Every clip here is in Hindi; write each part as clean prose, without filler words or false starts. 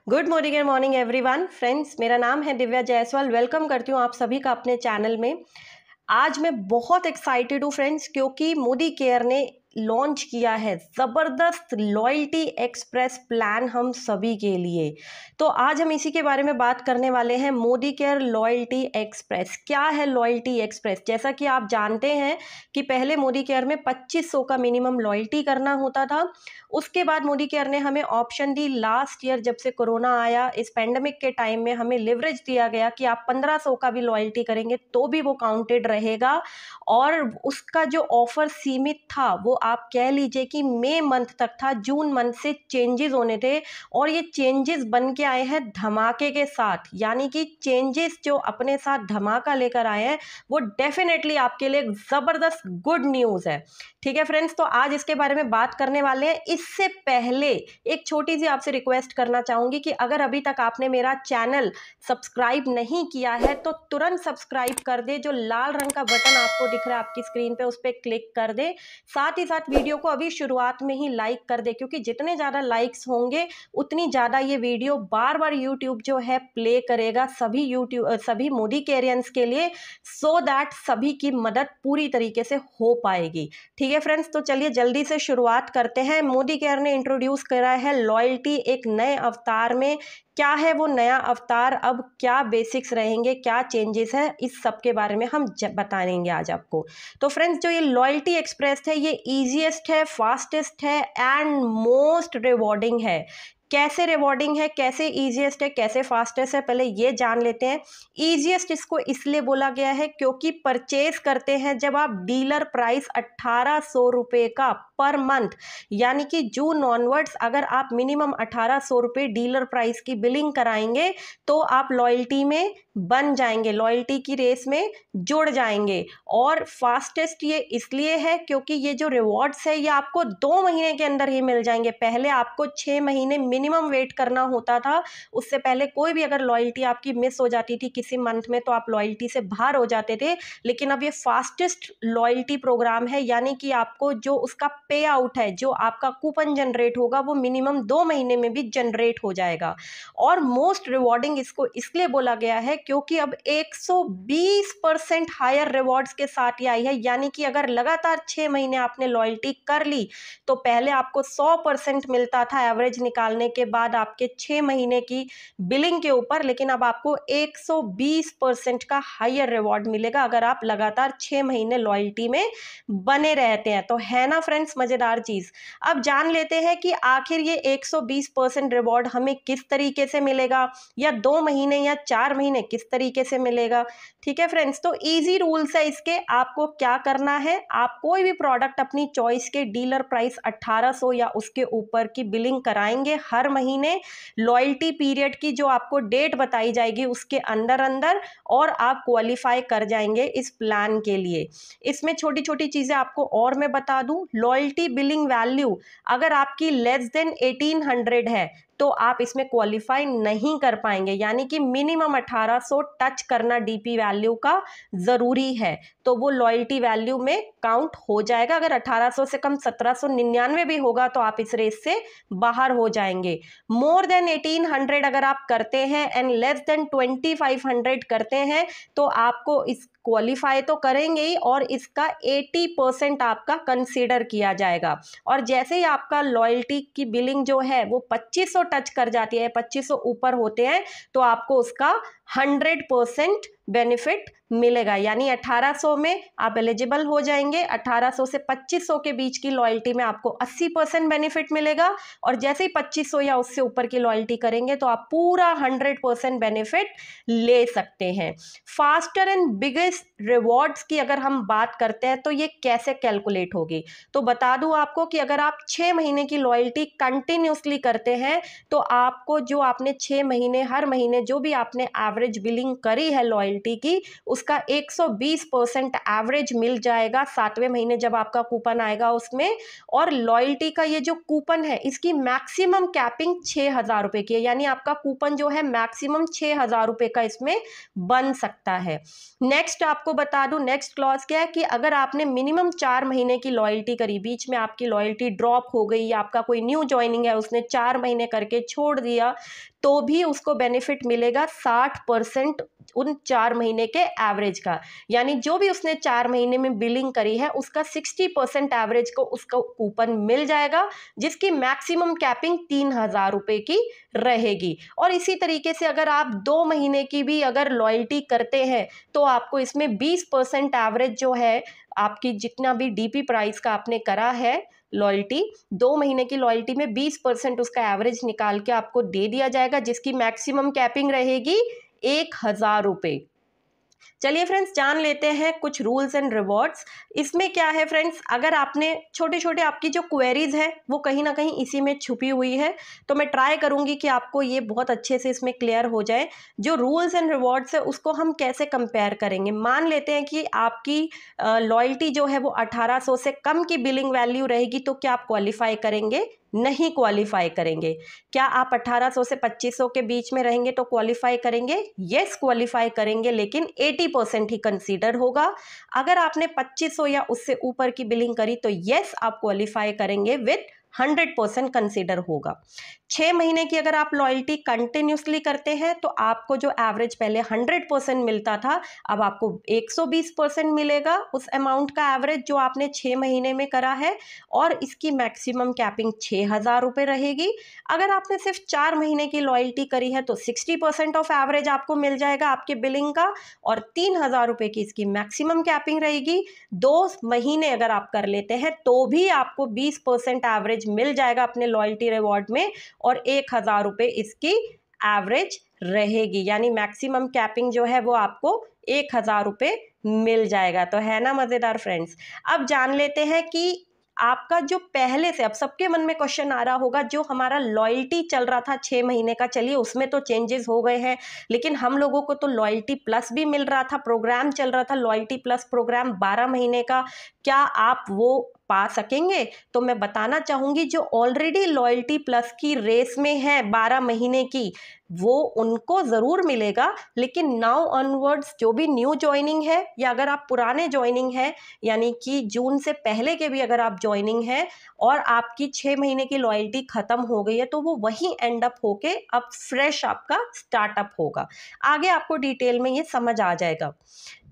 गुड मॉर्निंग एवरीवन फ्रेंड्स, मेरा नाम है दिव्या जायसवाल। वेलकम करती हूँ आप सभी का अपने चैनल में। आज मैं बहुत एक्साइटेड हूँ फ्रेंड्स, क्योंकि मोदी केयर ने लॉन्च किया है ज़बरदस्त लॉयल्टी एक्सप्रेस प्लान हम सभी के लिए। तो आज हम इसी के बारे में बात करने वाले हैं। मोदी केयर लॉयल्टी एक्सप्रेस क्या है? लॉयल्टी एक्सप्रेस, जैसा कि आप जानते हैं कि पहले मोदी केयर में 2500 का मिनिमम लॉयल्टी करना होता था। उसके बाद मोदी केयर ने हमें ऑप्शन दी, लास्ट ईयर जब से कोरोना आया, इस पैंडमिक के टाइम में हमें लिवरेज दिया गया कि आप 1500 का भी लॉयल्टी करेंगे तो भी वो काउंटेड रहेगा। और उसका जो ऑफर सीमित था वो आप कह लीजिए कि मई मंथ तक था। जून मंथ से चेंजेस होने थे और ये चेंजेस बन के आए हैं धमाके के साथ, यानी कि चेंजेस जो अपने साथ धमाका लेकर आए हैं वो डेफिनेटली आपके लिए जबरदस्त गुड न्यूज़ है। ठीक है फ्रेंड्स, तो आज इसके बारे में बात करने वाले हैं। इससे पहले एक छोटी सी आपसे रिक्वेस्ट करना चाहूंगी कि अगर अभी तक आपने मेरा चैनल सब्सक्राइब नहीं किया है तो तुरंत सब्सक्राइब कर दे। जो लाल रंग का बटन आपको दिख रहा है आपकी स्क्रीन पे, उस पर क्लिक कर दे। साथ ही साथ वीडियो को अभी शुरुआत में ही लाइक कर दे, क्योंकि जितने ज़्यादा लाइक्स होंगे उतनी ज़्यादा ये वीडियो बार बार यूट्यूब जो है प्ले करेगा सभी मोदी केयरियंस के लिए, सो दैट सभी की मदद पूरी तरीके से हो पाएगी। ठीक है फ्रेंड्स, तो चलिए जल्दी से शुरुआत करते हैं। मोदी केयर ने इंट्रोड्यूस करा है लॉयल्टी एक नए अवतार में। क्या है वो नया अवतार, अब क्या बेसिक्स रहेंगे, क्या चेंजेस है, इस सब के बारे में हम बताएंगे आज आपको। तो फ्रेंड्स, जो ये लॉयल्टी एक्सप्रेस है ये ईजीएस्ट है, फास्टेस्ट है एंड मोस्ट रिवॉर्डिंग है। कैसे रिवॉर्डिंग है, कैसे ईजीएस्ट है, कैसे फास्टेस्ट है, पहले ये जान लेते हैं। ईजीएस्ट इसको इसलिए बोला गया है क्योंकि परचेज करते हैं जब आप डीलर प्राइस 1800 रुपये का पर मंथ, यानी कि जून ऑनवर्ड्स अगर आप मिनिमम 1800 रुपये डीलर प्राइस की बिलिंग कराएंगे तो आप लॉयल्टी में बन जाएंगे, लॉयल्टी की रेस में जुड़ जाएंगे। और फास्टेस्ट ये इसलिए है क्योंकि ये जो रिवॉर्ड्स है ये आपको 2 महीने के अंदर ही मिल जाएंगे। पहले आपको 6 महीने मिनिमम वेट करना होता था। उससे पहले कोई भी अगर लॉयल्टी आपकी मिस हो जाती थी किसी मंथ में तो आप लॉयल्टी से बाहर हो जाते थे। लेकिन अब ये फास्टेस्ट लॉयल्टी प्रोग्राम है, यानी कि आपको जो उसका पे आउट है, जो आपका कूपन जनरेट होगा वो मिनिमम 2 महीने में भी जनरेट हो जाएगा। और मोस्ट रिवॉर्डिंग इसको इसलिए बोला गया है क्योंकि अब 120% हायर रिवॉर्ड्स के साथ ही आई है। यानी कि अगर लगातार 6 महीने आपने लॉयल्टी कर ली तो पहले आपको 100% मिलता था एवरेज निकालने के बाद आपके 6 महीने की बिलिंग के ऊपर, लेकिन अब आपको 120% का हायर रिवॉर्ड मिलेगा अगर आप लगातार 6 महीने लॉयल्टी में बने रहते हैं। तो है ना फ्रेंड्स मजेदार चीज। अब जान लेते हैं कि आखिर ये 120% रिवॉर्ड हमें किस तरीके से मिलेगा, या 2 महीने या 4 महीने किस तरीके से मिलेगा। ठीक है फ्रेंड्स, तो इजी रूल्स है इसके। आपको क्या करना है, आप कोई भी प्रोडक्ट अपनी चॉइस के डीलर प्राइस 1800 या उसके ऊपर की बिलिंग कराएंगे हर महीने, लॉयल्टी पीरियड की जो आपको डेट बताई जाएगी उसके अंदर अंदर, और आप क्वालिफाई कर जाएंगे इस प्लान के लिए। इसमें छोटी छोटी चीजें आपको और मैं बता दूं। लॉयल्टी बिलिंग वैल्यू अगर आपकी लेस देन 1800 है तो आप इसमें क्वालिफाई नहीं कर पाएंगे, यानी कि मिनिमम 1800 टच करना डीपी वैल्यू का जरूरी है, तो वो लॉयल्टी वैल्यू में काउंट हो जाएगा। अगर 1800 से कम 1799 भी होगा तो आप इस रेस से बाहर हो जाएंगे। मोर देन 1800 अगर आप करते हैं एंड लेस देन 2500 करते हैं तो आपको इस क्वालिफाई तो करेंगे ही, और इसका 80% आपका कंसीडर किया जाएगा। और जैसे ही आपका लॉयल्टी की बिलिंग जो है वो 2500 टच कर जाती है, 2500 ऊपर होते हैं, तो आपको उसका 100% बेनिफिट मिलेगा। यानी 1800 में आप एलिजिबल हो जाएंगे, 1800 से 2500 के बीच की लॉयल्टी में आपको 80% बेनिफिट मिलेगा, और जैसे ही 2500 या उससे ऊपर की लॉयल्टी करेंगे तो आप पूरा 100% बेनिफिट ले सकते हैं। फास्टर एंड बिगेस्ट रिवॉर्ड्स की अगर हम बात करते हैं तो ये कैसे कैलकुलेट होगी, तो बता दूं आपको कि अगर आप 6 महीने की लॉयल्टी कंटिन्यूसली करते हैं तो आपको जो आपने 6 महीने हर महीने जो भी आपने एवरेज बिलिंग करी है लॉयल्टी लॉयल्टी की, उसका 120% एवरेज मिल जाएगा 7वें महीने जब आपका कूपन आएगा उसमें। और लॉयल्टी का ये जो कूपन है इसकी मैक्सिमम कैपिंग 6,000 रुपये की है, यानी आपका कूपन जो है मैक्सिमम 6,000 रुपये का इसमें बन सकता है। नेक्स्ट आपको बता दूं, नेक्स्ट क्लॉज क्या है कि अगर आपने मिनिमम 4 महीने की लॉयल्टी करी, बीच में आपकी लॉयल्टी ड्रॉप हो गई या आपका कोई न्यू ज्वाइनिंग है उसने 4 महीने करके छोड़ दिया, तो भी उसको बेनिफिट मिलेगा 60% उन 4 महीने के एवरेज का। यानी जो भी उसने 4 महीने में बिलिंग करी है उसका 60% एवरेज को उसको कूपन मिल जाएगा, जिसकी मैक्सिमम कैपिंग 3,000 रुपये की रहेगी। और इसी तरीके से अगर आप 2 महीने की भी अगर लॉयल्टी करते हैं तो आपको इसमें 20% एवरेज जो है आपकी जितना भी डीपी प्राइस का आपने करा है लॉयल्टी, 2 महीने की लॉयल्टी में 20% उसका एवरेज निकाल के आपको दे दिया जाएगा, जिसकी मैक्सिमम कैपिंग रहेगी 1,000 रुपये। चलिए फ्रेंड्स, जान लेते हैं कुछ रूल्स एंड रिवॉर्ड्स। इसमें क्या है फ्रेंड्स, अगर आपने छोटे छोटे आपकी जो क्वेरीज है वो कहीं ना कहीं इसी में छुपी हुई है, तो मैं ट्राई करूंगी कि आपको ये बहुत अच्छे से इसमें क्लियर हो जाए। जो रूल्स एंड रिवॉर्ड्स है उसको हम कैसे कंपेयर करेंगे। मान लेते हैं कि आपकी लॉयल्टी जो है वो 1800 से कम की बिलिंग वैल्यू रहेगी, तो क्या आप क्वालिफाई करेंगे? नहीं क्वालिफाई करेंगे। क्या आप 1800 से 2500 के बीच में रहेंगे तो क्वालिफाई करेंगे? यस क्वालिफाई करेंगे, लेकिन 80% ही कंसीडर होगा। अगर आपने 2500 या उससे ऊपर की बिलिंग करी तो यस आप क्वालिफाई करेंगे विथ 100% कंसीडर होगा। 6 महीने की अगर आप लॉयल्टी कंटिन्यूसली करते हैं तो आपको जो एवरेज पहले 100% मिलता था, अब आपको 120% मिलेगा उस अमाउंट का एवरेज जो आपने 6 महीने में करा है, और इसकी मैक्सिमम कैपिंग 6,000 रुपये रहेगी। अगर आपने सिर्फ 4 महीने की लॉयल्टी करी है तो 60% ऑफ एवरेज आपको मिल जाएगा आपके बिलिंग का, और 3,000 रुपये की इसकी मैक्सिमम कैपिंग रहेगी। 2 महीने अगर आप कर लेते हैं तो भी आपको 20% एवरेज मिल जाएगा अपने लॉयल्टी रिवॉर्ड में, और 1,000 रुपये इसकी एवरेज रहेगी, यानी मैक्सिमम कैपिंग जो है वो आपको 1,000 रुपये मिल जाएगा। तो है ना मजेदार फ्रेंड्स। अब जान लेते हैं कि आपका जो पहले से, अब सबके मन में क्वेश्चन आ रहा होगा, जो हमारा लॉयल्टी चल रहा था 6 महीने का, चलिए उसमें तो चेंजेस हो गए हैं, लेकिन हम लोगों को तो लॉयल्टी प्लस भी मिल रहा था, प्रोग्राम चल रहा था लॉयल्टी प्लस प्रोग्राम 12 महीने का, क्या आप वो पा सकेंगे? तो मैं बताना चाहूंगी जो ऑलरेडी लॉयल्टी प्लस की रेस में है 12 महीने की, वो उनको ज़रूर मिलेगा, लेकिन नाउ ऑनवर्ड्स जो भी न्यू ज्वाइनिंग है या अगर आप पुराने ज्वाइनिंग है, यानी कि जून से पहले के भी अगर आप ज्वाइनिंग है और आपकी 6 महीने की लॉयल्टी ख़त्म हो गई है, तो वो वहीं एंड अप होके अब फ्रेश आपका स्टार्टअप होगा। आगे आपको डिटेल में ये समझ आ जाएगा।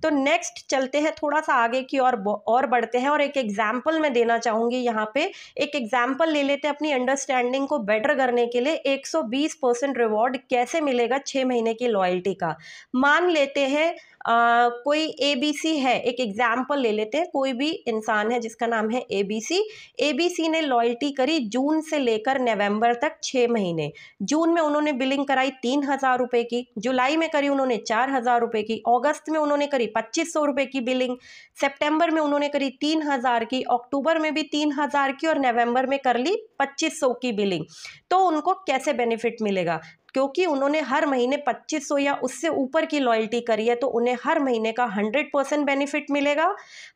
तो नेक्स्ट चलते हैं थोड़ा सा आगे की और बढ़ते हैं, और एक एग्जाम्पल मैं देना चाहूँगी यहाँ पे। एक एग्जाम्पल ले लेते हैं अपनी अंडरस्टैंडिंग को बेटर करने के लिए। 120% रिवॉर्ड कैसे मिलेगा 6 महीने की लॉयल्टी का। मान लेते हैं कोई ABC है, एक एग्जाम्पल ले लेते हैं, कोई भी इंसान है जिसका नाम है ABC ने लॉयल्टी करी जून से लेकर नवंबर तक 6 महीने। जून में उन्होंने बिलिंग कराई 3,000 रुपये की, जुलाई में करी उन्होंने 4,000 रुपये की, अगस्त में उन्होंने करी 2,500 रुपये की बिलिंग, सितंबर में उन्होंने करी 3,000 की, अक्टूबर में भी 3,000 की, और नवंबर में कर ली 2,500 की बिलिंग। तो उनको कैसे बेनिफिट मिलेगा? क्योंकि उन्होंने हर महीने 2,500 या उससे ऊपर की लॉयल्टी करी है, तो उन्हें हर महीने का 100% बेनिफिट मिलेगा।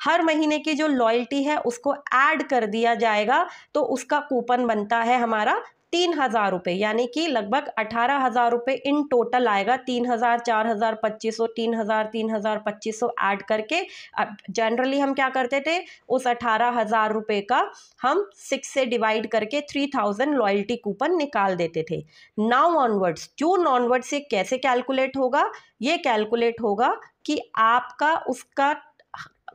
हर महीने की जो लॉयल्टी है उसको ऐड कर दिया जाएगा, तो उसका कूपन बनता है हमारा 3,000 रुपये, यानी कि लगभग 18,000 रुपये इन टोटल आएगा। 3,000, 4,000, 2,500, 3,000, 3,000, 2,500 ऐड करके, अब जनरली हम क्या करते थे, उस 18,000 रुपये का हम 6 से डिवाइड करके 3,000 लॉयल्टी कूपन निकाल देते थे। नाउ ऑनवर्ड्स, जून ऑनवर्ड्स से कैसे कैलकुलेट होगा? ये कैलकुलेट होगा कि आपका उसका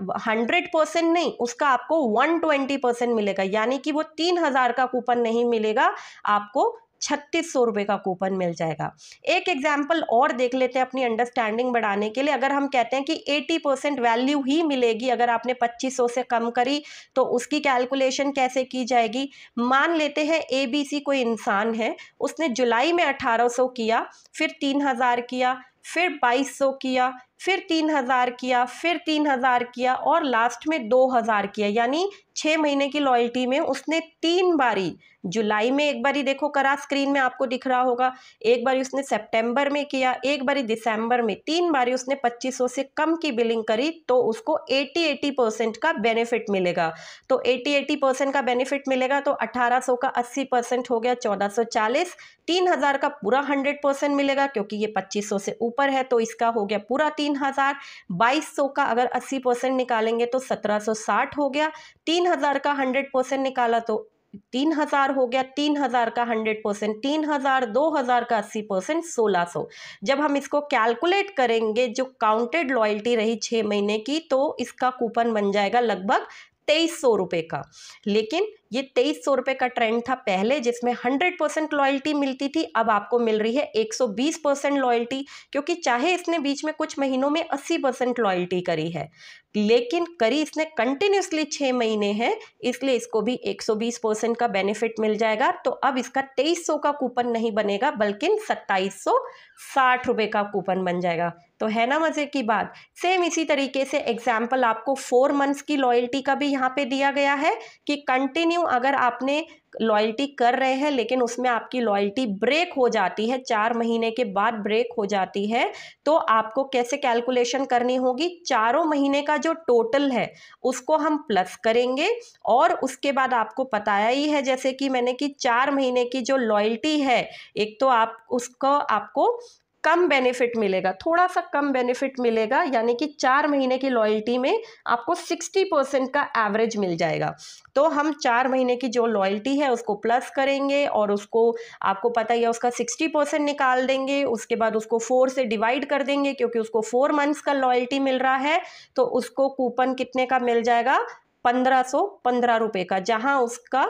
100% नहीं, उसका आपको 120% मिलेगा, यानी कि वो 3,000 का कूपन नहीं मिलेगा, आपको 3,600 रुपये का कूपन मिल जाएगा। एक एग्जाम्पल और देख लेते हैं अपनी अंडरस्टैंडिंग बढ़ाने के लिए। अगर हम कहते हैं कि 80% वैल्यू ही मिलेगी अगर आपने 2,500 से कम करी, तो उसकी कैलकुलेशन कैसे की जाएगी? मान लेते हैं ABC कोई इंसान है, उसने जुलाई में 1,800 किया, फिर 3,000 किया, फिर 2200 किया, फिर 3000 किया, फिर 3000 किया और लास्ट में 2000 किया। यानी 6 महीने की लॉयल्टी में उसने 3 बारी, जुलाई में एक बारी देखो करा, स्क्रीन में आपको दिख रहा होगा, एक बारी उसने सितंबर में किया, एक बारी दिसंबर में, 3 बारी उसने 2500 से कम की बिलिंग करी, तो उसको 80% का बेनिफिट मिलेगा। तो 80% का बेनिफिट मिलेगा तो 1800 का 80% हो गया 1440, 3000 का पूरा 100% मिलेगा क्योंकि ये 2500 से ऊपर है, तो इसका हो गया पूरा 3000। 2200 का अगर 80% निकालेंगे तो 1760 हो गया, 3000 का 100% निकाला तो 3000 हो गया, 3000 का 100%, 3000, 2000 का 80%, 1600। जब हम इसको कैलकुलेट करेंगे, जो काउंटेड लॉयल्टी रही 6 महीने की, तो इसका कूपन बन जाएगा लगभग 2300 रुपये का। लेकिन ये 2300 रुपये का ट्रेंड था पहले, जिसमें 100% लॉयल्टी मिलती थी, अब आपको मिल रही है 120% लॉयल्टी, क्योंकि चाहे इसने बीच में कुछ महीनों में 80% लॉयल्टी करी है, लेकिन करी इसने कंटिन्यूसली 6 महीने हैं, इसलिए इसको भी 120% का बेनिफिट मिल जाएगा। तो अब इसका 2300 का कूपन नहीं बनेगा, बल्कि 2760 रुपये का कूपन बन जाएगा। तो है ना मजे की बात। सेम इसी तरीके से एग्जाम्पल आपको 4 मंथ्स की लॉयल्टी का भी यहाँ पे दिया गया है कि कंटिन्यू अगर आपने लॉयल्टी कर रहे हैं लेकिन उसमें आपकी लॉयल्टी ब्रेक हो जाती है, 4 महीने के बाद ब्रेक हो जाती है, तो आपको कैसे कैलकुलेशन करनी होगी, चारों महीने का जो टोटल है उसको हम प्लस करेंगे, और उसके बाद आपको बताया ही है जैसे कि मैंने कि 4 महीने की जो लॉयल्टी है, एक तो आप उसको आपको कम बेनिफिट मिलेगा, थोड़ा सा कम बेनिफिट मिलेगा, यानी कि 4 महीने की लॉयल्टी में आपको 60% का एवरेज मिल जाएगा। तो हम 4 महीने की जो लॉयल्टी है उसको प्लस करेंगे और उसको आपको पता ही है उसका 60% निकाल देंगे, उसके बाद उसको 4 से डिवाइड कर देंगे क्योंकि उसको 4 मंथ्स का लॉयल्टी मिल रहा है, तो उसको कूपन कितने का मिल जाएगा, 1515 रुपये का। जहां उसका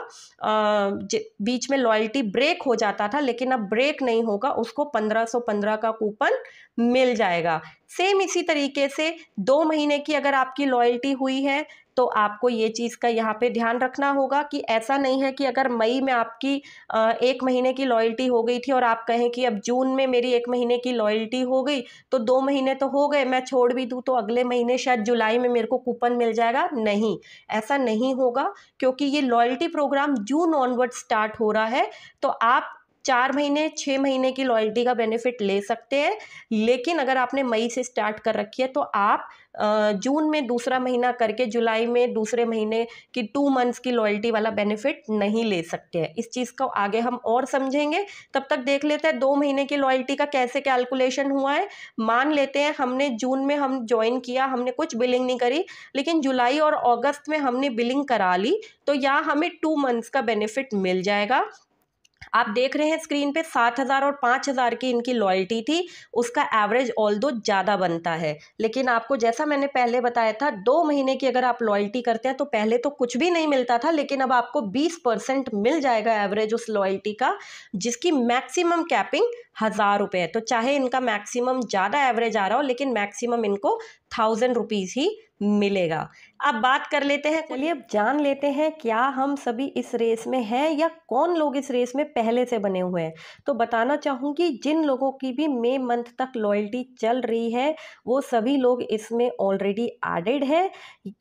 बीच में लॉयल्टी ब्रेक हो जाता था, लेकिन अब ब्रेक नहीं होगा, उसको 1515 का कूपन मिल जाएगा। सेम इसी तरीके से 2 महीने की अगर आपकी लॉयल्टी हुई है तो आपको ये चीज़ का यहाँ पे ध्यान रखना होगा कि ऐसा नहीं है कि अगर मई में आपकी 1 महीने की लॉयल्टी हो गई थी और आप कहें कि अब जून में मेरी 1 महीने की लॉयल्टी हो गई, तो 2 महीने तो हो गए, मैं छोड़ भी दूँ तो अगले महीने शायद जुलाई में मेरे को कूपन मिल जाएगा। नहीं, ऐसा नहीं होगा, क्योंकि ये लॉयल्टी प्रोग्राम जून ऑनवर्ड स्टार्ट हो रहा है, तो आप 4 महीने 6 महीने की लॉयल्टी का बेनिफिट ले सकते हैं। लेकिन अगर आपने मई से स्टार्ट कर रखी है तो आप जून में दूसरा महीना करके जुलाई में दूसरे महीने की 2 मंथ्स की लॉयल्टी वाला बेनिफिट नहीं ले सकते हैं। इस चीज़ को आगे हम और समझेंगे, तब तक देख लेते हैं 2 महीने की लॉयल्टी का कैसे कैलकुलेशन हुआ है। मान लेते हैं हमने जून में हम ज्वाइन किया, हमने कुछ बिलिंग नहीं करी, लेकिन जुलाई और अगस्त में हमने बिलिंग करा ली, तो यहाँ हमें 2 मंथ्स का बेनिफिट मिल जाएगा। आप देख रहे हैं स्क्रीन पे 7000 और 5000 की इनकी लॉयल्टी थी, उसका एवरेज ऑल्दो ज़्यादा बनता है, लेकिन आपको जैसा मैंने पहले बताया था 2 महीने की अगर आप लॉयल्टी करते हैं तो पहले तो कुछ भी नहीं मिलता था, लेकिन अब आपको 20% मिल जाएगा एवरेज उस लॉयल्टी का, जिसकी मैक्सिमम कैपिंग 1000 रुपये है। तो चाहे इनका मैक्सिमम ज़्यादा एवरेज आ रहा हो, लेकिन मैक्सिमम इनको 1000 रुपीज़ ही मिलेगा। अब बात कर लेते हैं, चलिए अब जान लेते हैं क्या हम सभी इस रेस में हैं या कौन लोग इस रेस में पहले से बने हुए हैं। तो बताना चाहूँगी जिन लोगों की भी मई मंथ तक लॉयल्टी चल रही है वो सभी लोग इसमें ऑलरेडी एडेड है।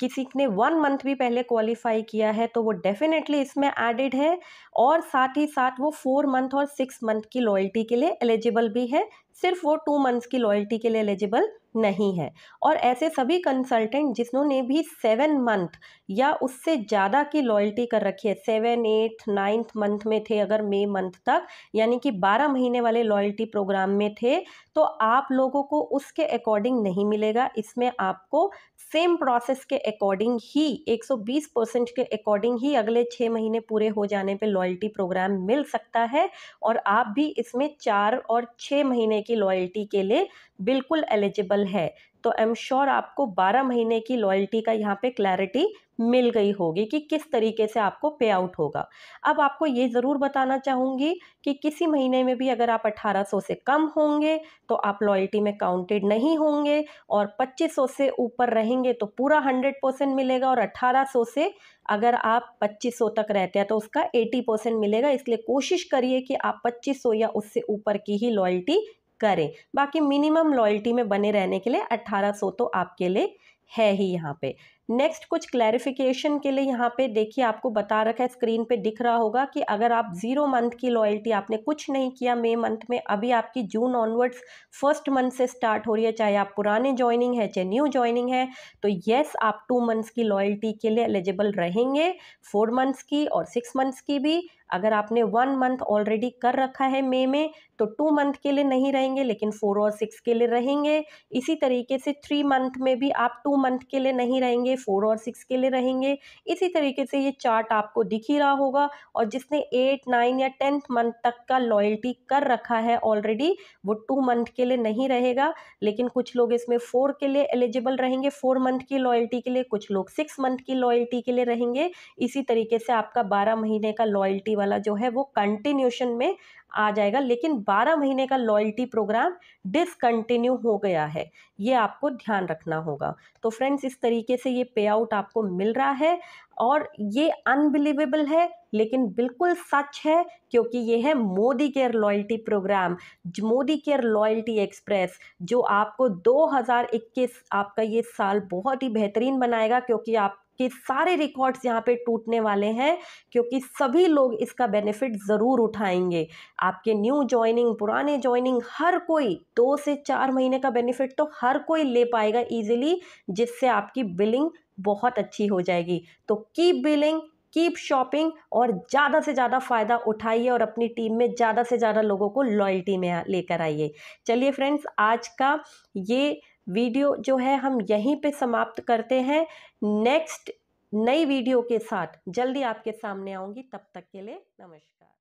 किसी ने 1 मंथ भी पहले क्वालिफाई किया है तो वो डेफिनेटली इसमें एडेड है, और साथ ही साथ वो 4 मंथ और 6 मंथ की लॉयल्टी के लिए एलिजिबल भी है, सिर्फ वो 2 मंथ्स की लॉयल्टी के लिए एलिजिबल नहीं है। और ऐसे सभी कंसल्टेंट जिन्होंने भी 7 मंथ या उससे ज़्यादा की लॉयल्टी कर रखी है, 7, 8, 9th मंथ में थे अगर मई मंथ तक, यानी कि 12 महीने वाले लॉयल्टी प्रोग्राम में थे, तो आप लोगों को उसके अकॉर्डिंग नहीं मिलेगा। इसमें आपको सेम प्रोसेस के अकॉर्डिंग ही 120% के अकॉर्डिंग ही अगले 6 महीने पूरे हो जाने पे लॉयल्टी प्रोग्राम मिल सकता है, और आप भी इसमें 4 और 6 महीने की लॉयल्टी के लिए बिल्कुल एलिजिबल है। तो आई एम श्योर आपको 12 महीने की लॉयल्टी का यहाँ पे क्लैरिटी मिल गई होगी कि किस तरीके से आपको पे आउट होगा। अब आपको ये ज़रूर बताना चाहूँगी कि किसी महीने में भी अगर आप 1800 से कम होंगे तो आप लॉयल्टी में काउंटेड नहीं होंगे, और 2500 से ऊपर रहेंगे तो पूरा 100% मिलेगा, और 1800 से अगर आप 2500 तक रहते हैं तो उसका 80% मिलेगा। इसलिए कोशिश करिए कि आप 2500 या उससे ऊपर की ही लॉयल्टी करें। बाकी मिनिमम लॉयल्टी में बने रहने के लिए 1800 तो आपके लिए है ही यहाँ पे। नेक्स्ट कुछ क्लैरिफिकेशन के लिए यहाँ पे देखिए आपको बता रखा है, स्क्रीन पे दिख रहा होगा कि अगर आप 0 मंथ की लॉयल्टी, आपने कुछ नहीं किया मई मंथ में, अभी आपकी जून ऑनवर्ड्स फर्स्ट मंथ से स्टार्ट हो रही है, चाहे आप पुराने ज्वाइनिंग है चाहे न्यू ज्वाइनिंग है, तो येस आप 2 मंथ्स की लॉयल्टी के लिए एलिजिबल रहेंगे, 4 मंथ्स की और 6 मंथ्स की भी। अगर आपने 1 मंथ ऑलरेडी कर रखा है मई में तो 2 मंथ के लिए नहीं रहेंगे, लेकिन 4 और 6 के लिए रहेंगे। इसी तरीके से 3 मंथ में भी आप 2 मंथ के लिए नहीं रहेंगे, 4 और 6 के लिए रहेंगे। इसी तरीके से ये चार्ट आपको दिख ही रहा होगा। और जिसने 8, 9 या 10th मंथ तक का लॉयल्टी कर रखा है ऑलरेडी, वो 2 मंथ के लिए नहीं रहेगा, लेकिन कुछ लोग इसमें 4 के लिए एलिजिबल रहेंगे, 4 मंथ की लॉयल्टी के लिए, कुछ लोग 6 मंथ की लॉयल्टी के लिए रहेंगे। इसी तरीके से आपका 12 महीने का लॉयल्टी वाला जो है वो कंटिन्यूशन में आ जाएगा, लेकिन 12 महीने का लॉयल्टी प्रोग्राम डिसकंटिन्यू हो गया है, ये आपको ध्यान रखना होगा। तो फ्रेंड्स, इस तरीके से ये पे आउट आपको मिल रहा है और ये अनबिलीवेबल है लेकिन बिल्कुल सच है, क्योंकि ये है Modi care loyalty program, Modi care loyalty express, जो आपको 2021 आपका ये साल बहुत ही बेहतरीन बनाएगा, क्योंकि आपके सारे रिकॉर्ड्स यहाँ पे टूटने वाले हैं, क्योंकि सभी लोग इसका बेनिफिट ज़रूर उठाएंगे। आपके न्यू ज्वाइनिंग, पुराने ज्वाइनिंग, हर कोई 2 से 4 महीने का बेनिफिट तो हर कोई ले पाएगा इजीली, जिससे आपकी बिलिंग बहुत अच्छी हो जाएगी। तो कीप बिलिंग, कीप शॉपिंग और ज़्यादा से ज़्यादा फ़ायदा उठाइए और अपनी टीम में ज़्यादा से ज़्यादा लोगों को लॉयल्टी में लेकर आइए। चलिए फ्रेंड्स, आज का ये वीडियो जो है हम यहीं पे समाप्त करते हैं। नेक्स्ट नई वीडियो के साथ जल्दी आपके सामने आऊँगी, तब तक के लिए नमस्कार।